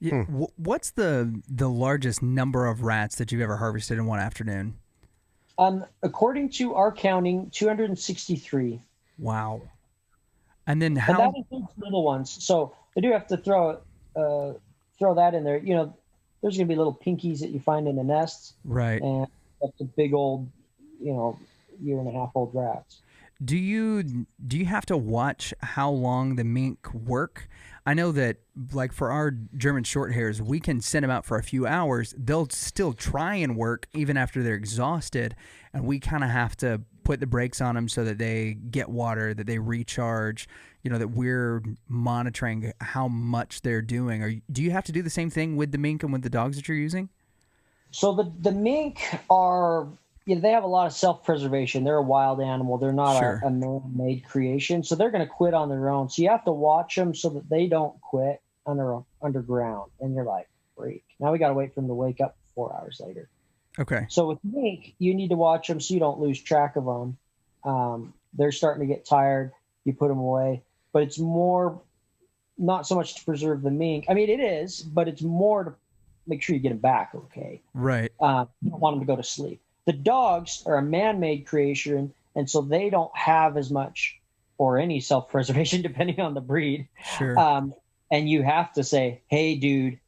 What's the largest number of rats that you've ever harvested in one afternoon? According to our counting, 263. Wow. And then And how? that includes little ones. So I do have to throw that in there. There's going to be little pinkies that you find in the nests, Right. and that's the big old, you know, year and a half old rats. Do you have to watch how long the mink work? I know that like for our German short hairs, we can send them out for a few hours. They'll still try and work even after they're exhausted, and we kind of have to put the brakes on them so that they get water, that they recharge. That we're monitoring how much they're doing. Or do you have to do the same thing with the mink and with the dogs that you're using? So the mink are, they have a lot of self-preservation. They're a wild animal. They're not Sure. a man-made creation. So they're going to quit on their own. So you have to watch them so that they don't quit underground. And you're like, freak. Now we got to wait for them to wake up 4 hours later. Okay. So with mink, you need to watch them so you don't lose track of them. They're starting to get tired. You put them away, but it's more not so much to preserve the mink. I mean, it is, but it's more to make sure you get them back okay. Right. You don't want them to go to sleep. The dogs are a man-made creation, and so they don't have as much or any self-preservation, depending on the breed. Sure. Um, and you have to say, "Hey, dude,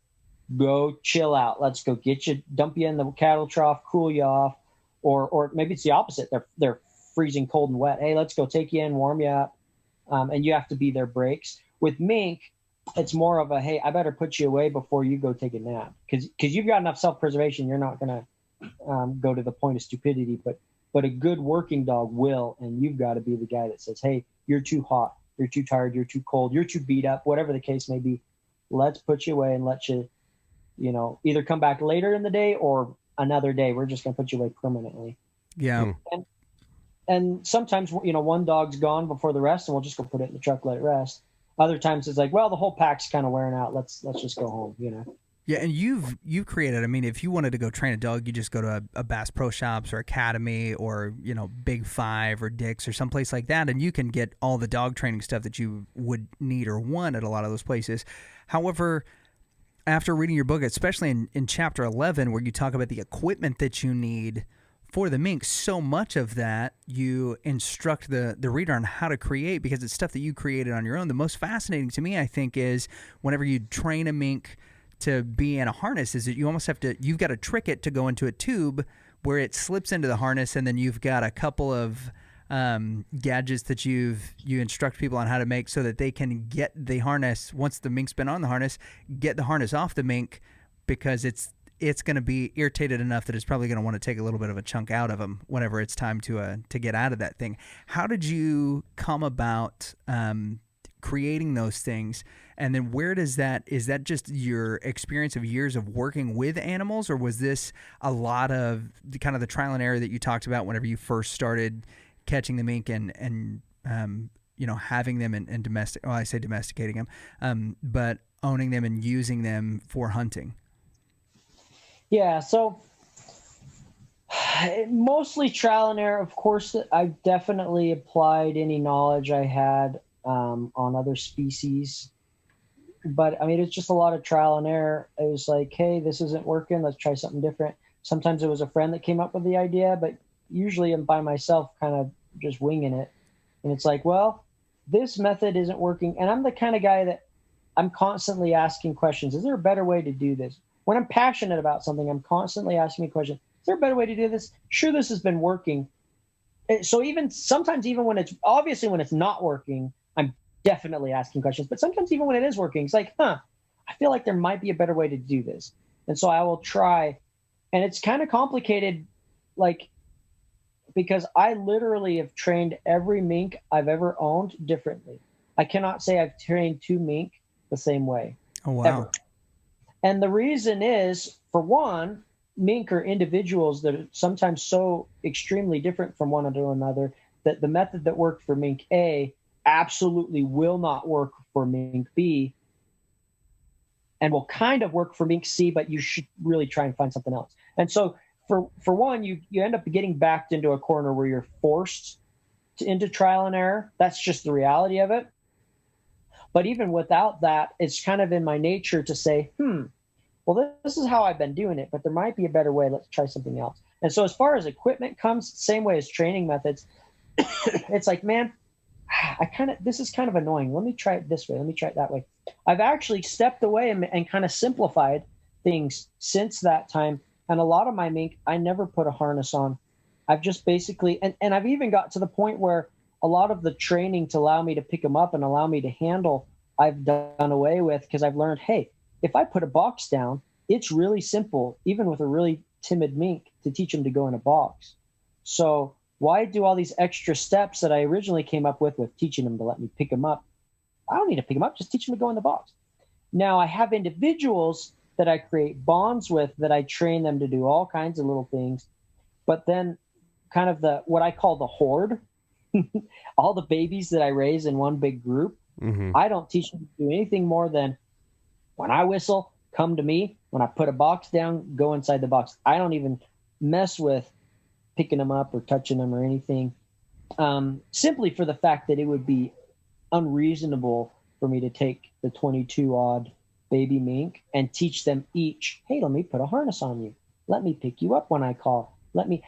go chill out. Let's go get you, dump you in the cattle trough, cool you off," or maybe it's the opposite. They're freezing cold and wet. Hey, let's go take you in, warm you up, and you have to be their breaks. With mink, it's more of a, hey, I better put you away before you go take a nap because you've got enough self preservation. You're not going to go to the point of stupidity, but a good working dog will, and you've got to be the guy that says, hey, you're too hot, you're too tired, you're too cold, you're too beat up, whatever the case may be. Let's put you away and let you, either come back later in the day or another day. We're just going to put you away permanently. Yeah. And and sometimes one dog's gone before the rest, and we'll just go put it in the truck, let it rest. Other times it's like, well, the whole pack's kind of wearing out. Let's just go home. Yeah, and you've created. I mean, if you wanted to go train a dog, you just go to a Bass Pro Shops or Academy or Big Five or Dick's or someplace like that, and you can get all the dog training stuff that you would need or want at a lot of those places. However, after reading your book, especially in chapter 11, where you talk about the equipment that you need for the mink, so much of that you instruct the reader on how to create because it's stuff that you created on your own. The most fascinating to me, I think, is whenever you train a mink to be in a harness, is that you've got to trick it to go into a tube where it slips into the harness, and then you've got a couple of gadgets that you instruct people on how to make so that they can get the harness once the mink's been on the harness, get the harness off the mink because it's going to be irritated enough that it's probably going to want to take a little bit of a chunk out of them whenever it's time to get out of that thing. How did you come about creating those things? And then where does is that just your experience of years of working with animals, or was this a lot of kind of the trial and error that you talked about whenever you first started catching the mink and having them and I say domesticating them, but owning them and using them for hunting? Yeah. So mostly trial and error. Of course, I've definitely applied any knowledge I had on other species, but I mean, it's just a lot of trial and error. It was like, hey, this isn't working. Let's try something different. Sometimes it was a friend that came up with the idea, but usually I'm by myself, kind of just winging it. And it's like, well, this method isn't working. And I'm the kind of guy that I'm constantly asking questions. Is there a better way to do this? When I'm passionate about something, I'm constantly asking a question. Is there a better way to do this? Sure, this has been working. So even sometimes, even when it's obviously when it's not working, I'm definitely asking questions. But sometimes even when it is working, it's like, I feel like there might be a better way to do this. And so I will try. And it's kind of complicated, like, because I literally have trained every mink I've ever owned differently. I cannot say I've trained two mink the same way, Oh wow. ever. And the reason is, for one, mink are individuals that are sometimes so extremely different from one to another that the method that worked for mink A absolutely will not work for mink B and will kind of work for mink C, but you should really try and find something else. And so for one, you end up getting backed into a corner where you're forced into trial and error. That's just the reality of it. But even without that, it's kind of in my nature to say, well, this is how I've been doing it, but there might be a better way. Let's try something else. And so as far as equipment comes, same way as training methods, it's like, man, this is kind of annoying. Let me try it this way. Let me try it that way. I've actually stepped away and kind of simplified things since that time. And a lot of my mink, I never put a harness on. I've just basically, and I've even got to the point where a lot of the training to allow me to pick them up and allow me to handle, I've done away with, because I've learned, hey, if I put a box down, it's really simple, even with a really timid mink, to teach them to go in a box. So why do all these extra steps that I originally came up with teaching them to let me pick them up? I don't need to pick them up, just teach them to go in the box. Now I have individuals that I create bonds with, that I train them to do all kinds of little things. But then kind of what I call the horde, all the babies that I raise in one big group, I don't teach them to do anything more than, when I whistle, come to me. When I put a box down, go inside the box. I don't even mess with picking them up or touching them or anything, simply for the fact that it would be unreasonable for me to take the 22 odd baby mink and teach them each, hey, let me put a harness on you. Let me pick you up when I call.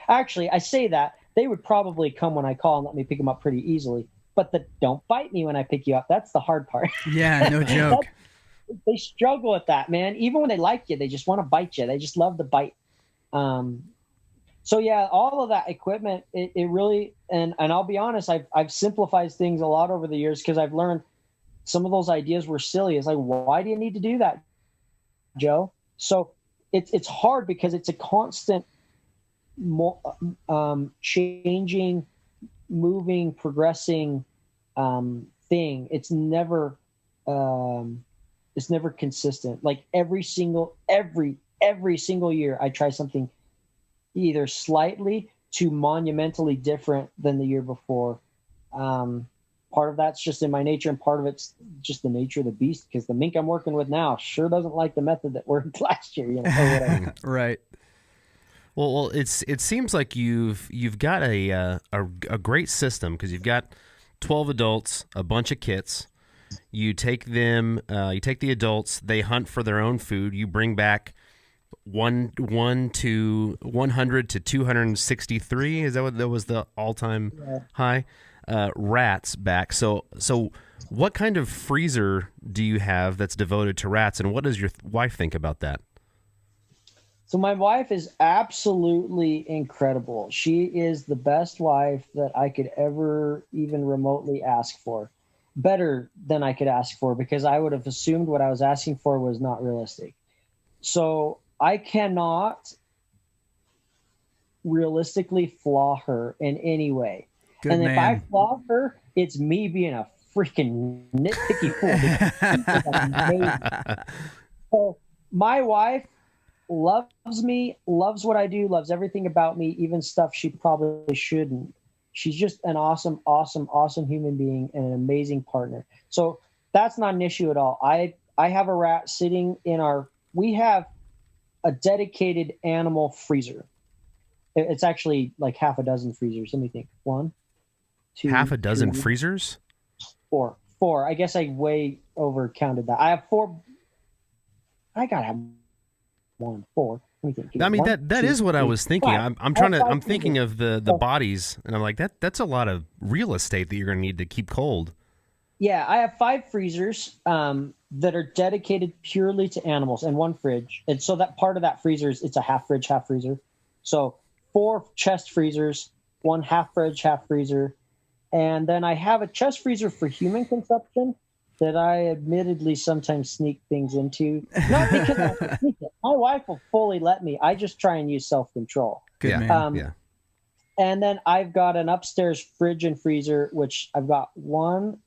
Actually, I say that, they would probably come when I call and let me pick them up pretty easily. But don't bite me when I pick you up. That's the hard part. Yeah, no joke. They struggle with that, man. Even when they like you, they just want to bite you. They just love to bite. So yeah, all of that equipment, it really, and I'll be honest, I've simplified things a lot over the years, because I've learned some of those ideas were silly. It's like, why do you need to do that, Joe? So it's hard, because it's a constant changing, moving, progressing thing. It's never consistent. Like every single year I try something either slightly to monumentally different than the year before. Part of that's just in my nature, and part of it's just the nature of the beast, because the mink I'm working with now sure doesn't like the method that worked last year, or whatever. Right. Well, it seems like you've got a great system, because you've got 12 adults, a bunch of kits. You take them, you take the adults, they hunt for their own food. You bring back 100 to 263. Is that was the all-time high? Rats back. So what kind of freezer do you have that's devoted to rats, and what does your wife think about that? So my wife is absolutely incredible. She is the best wife that I could ever even remotely ask for. Better than I could ask for, because I would have assumed what I was asking for was not realistic. So I cannot realistically flaw her in any way. Good and man. If I flaw her, it's me being a freaking nitpicky fool. So my wife loves me, loves what I do, loves everything about me, even stuff she probably shouldn't. She's just an awesome, awesome, awesome human being and an amazing partner. So that's not an issue at all. I have a rat sitting we have a dedicated animal freezer. It's actually like half a dozen freezers. Let me think. 1, 2, half a dozen 3, freezers? 4. I guess I way over counted that. I have 4. I gotta have 1, 4. Let me think. I mean, that is what I was thinking. 5. I'm thinking of the bodies, and I'm like, that's a lot of real estate that you're going to need to keep cold. Yeah, I have 5 freezers that are dedicated purely to animals, and 1 fridge. And so that part of that freezer it's a half fridge, half freezer. So 4 chest freezers, 1 half fridge, half freezer. And then I have a chest freezer for human consumption that I admittedly sometimes sneak things into. Not because I sneak it. My wife will fully let me. I just try and use self-control. Good man. Yeah. And then I've got an upstairs fridge and freezer, which I've got 1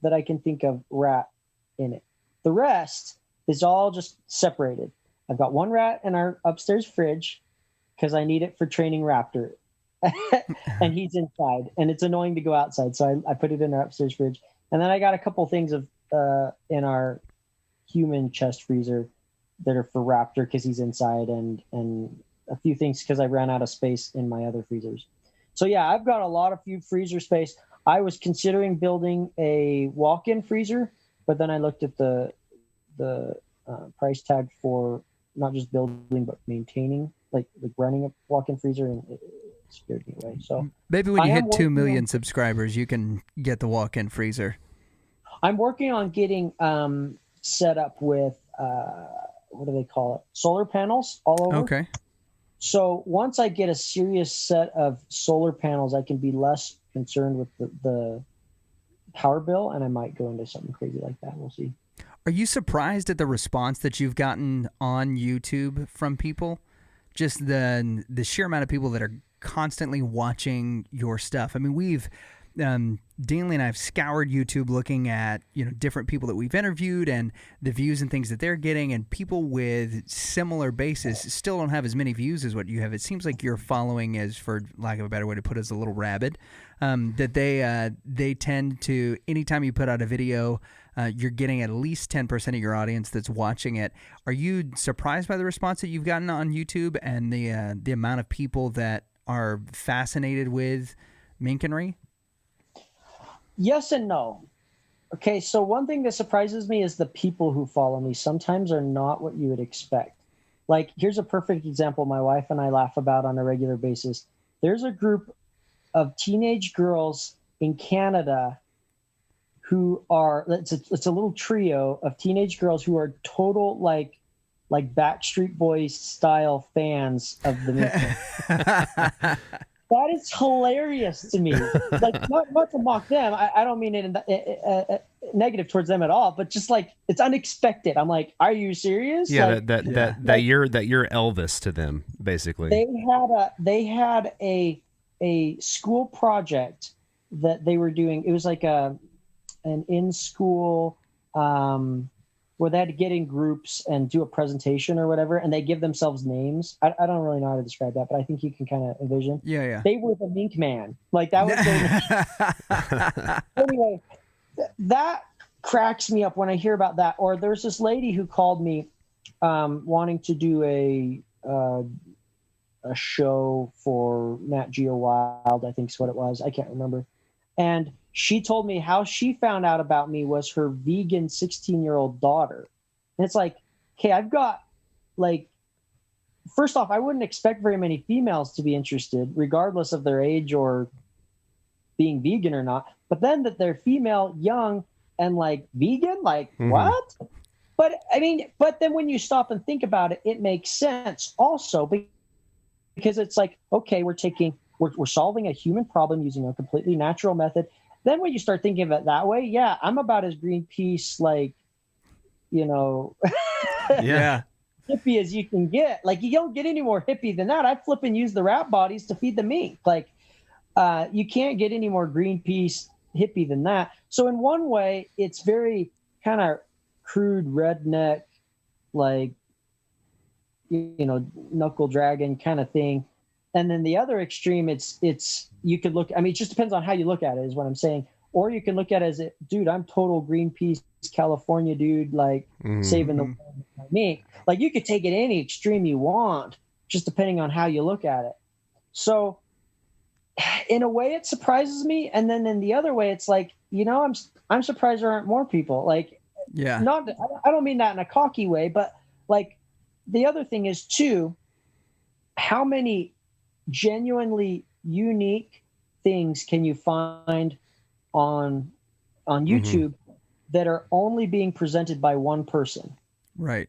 that I can think of rat in it. The rest is all just separated. I've got 1 rat in our upstairs fridge because I need it for training Raptor. And he's inside, and it's annoying to go outside, so I put it in our upstairs fridge. And then I got a couple things of in our human chest freezer that are for Raptor because he's inside, and a few things because I ran out of space in my other freezers. So yeah, I've got a lot of freezer space. I was considering building a walk-in freezer but then I looked at the price tag for not just building but maintaining, like running a walk-in freezer, and it scared me away. So maybe when you hit 2 million subscribers, you can get the walk-in freezer. I'm working on getting set up with what do they call it? Solar panels all over. Okay. So once I get a serious set of solar panels, I can be less concerned with the power bill, and I might go into something crazy like that. We'll see. Are you surprised at the response that you've gotten on YouTube from people? Just the sheer amount of people that are constantly watching your stuff. I mean, we've Danley and I have scoured YouTube looking at, different people that we've interviewed and the views and things that they're getting, and people with similar bases still don't have as many views as what you have. It seems like your following is, for lack of a better way to put it, is a little rabid. That they tend to, anytime you put out a video, you're getting at least 10% of your audience that's watching it. Are you surprised by the response that you've gotten on YouTube and the amount of people that are fascinated with Minkenry? Yes and no. Okay, so one thing that surprises me is the people who follow me sometimes are not what you would expect. Like, here's a perfect example my wife and I laugh about on a regular basis. There's a group of teenage girls in Canada who are, it's a little trio of teenage girls who are total like Backstreet Boys style fans of the Minkenry. That is hilarious to me. Like, not to mock them. I don't mean it negative towards them at all, but just like, it's unexpected. I'm like, are you serious? Yeah, like, that you're Elvis to them, basically. They had a school project that they were doing. It was like an in-school where they had to get in groups and do a presentation or whatever, and they give themselves names. I don't really know how to describe that, but I think you can kind of envision. Yeah. They were the Mink Man. Like, that was their Anyway, that cracks me up when I hear about that. Or there's this lady who called me wanting to do a show for Nat Geo Wild, I think is what it was. I can't remember. And she told me how she found out about me was her vegan 16-year-old daughter. And it's like, okay, I've got, like, first off, I wouldn't expect very many females to be interested, regardless of their age or being vegan or not. But then that they're female, young, and like vegan, like, what? But I mean, but then when you stop and think about it, it makes sense also, because it's like, okay, we're solving a human problem using a completely natural method. Then when you start thinking of it that way, yeah, I'm about as Greenpeace, like, Yeah, hippie as you can get. Like, you don't get any more hippie than that. I flip and use the rat bodies to feed the mink. Like, you can't get any more Greenpeace hippie than that. So in one way, it's very kind of crude redneck, like, knuckle dragon kind of thing. And then the other extreme, it's you could look, I mean, it just depends on how you look at it, is what I'm saying. Or you can look at it as, dude, I'm total Greenpeace California dude, like, saving the world with my mink. Like, you could take it any extreme you want, just depending on how you look at it. So in a way, it surprises me. And then in the other way, it's like, I'm surprised there aren't more people. Like, yeah. I don't mean that in a cocky way, but like, the other thing is too, how many genuinely unique things can you find on YouTube that are only being presented by one person? Right.